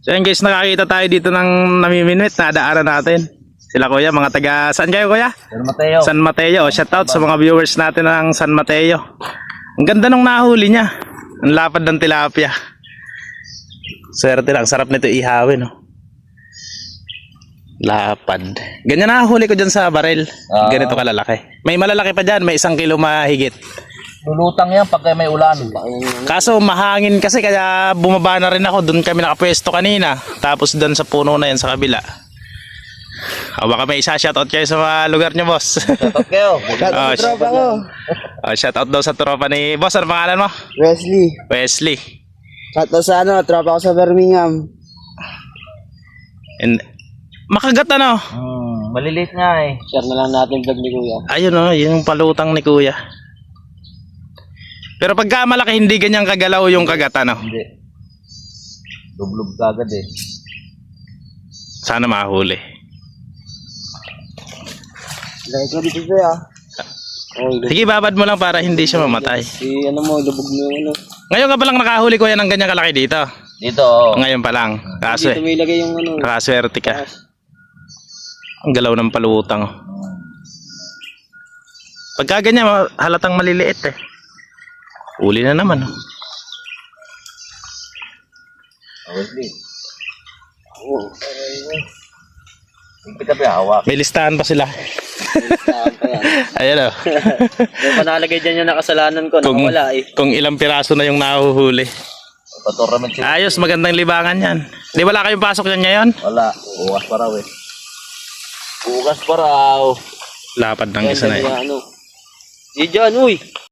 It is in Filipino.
So yun guys, nakakita tayo dito ng namiminwit na daanan natin. Sila kuya, mga taga, saan kayo kuya? San Mateo. San Mateo. Shout out sa mga viewers natin ng San Mateo. Ang ganda nung nahuli niya. Ang lapad ng tilapia. Swerte lang, sarap nito ihawin, no? Lapad. Ganyan nahuli ko dyan sa baril. Ganito kalalaki. May malalaki pa dyan, may 1 kilo mahigit. Lulutang yan pagka may ulan. Kaso mahangin kasi kaya bumaba na rin ako. Doon kami nakapwesto kanina. Tapos doon sa puno na yan sa kabila. Baka may isa-shoutout kayo sa mga lugar nyo, boss. Shoutout kayo. Tropa ko. Shoutout daw sa tropa ni boss. Ano pangalan mo? Wesley. Wesley. Shoutout sa tropa ko sa Birmingham. And, makagat ano? Maliliit nga eh. Share na lang natin vlog ni Kuya. Ayun o, yung palutang ni kuya. Pero pagka malaki, hindi ganyang kagalaw yung kagat, ano? Hindi. Lublub kagad eh. Sana mahuli. Lagay ko dito Kuya. Sige, babad mo lang para hindi siya mamatay. Mo, lubog mo yung Ngayon ka palang nakahuli kuya ng ganyang kalaki dito. Dito oh. Ngayon pa lang. Kaso Dito may ilagay yung nakaswerte ka. Ang galaw ng palutang. Pagka ganyan, halatang maliliit eh. Uli na naman. Wesley. Hindi ka hawak. May listahan pa sila. Ayan o. Yung panalagay dyan yung nakasalanan ko, Kung, nakawala eh. kung ilang piraso na yung nahuhuli. Patournament sila. Ayos, magandang libangan yan. Di wala kayong pasok yan ngayon? Wala. Ugas pa raw eh. Ugas pa raw. Lapad ng isa na yun. Di dyan, uy.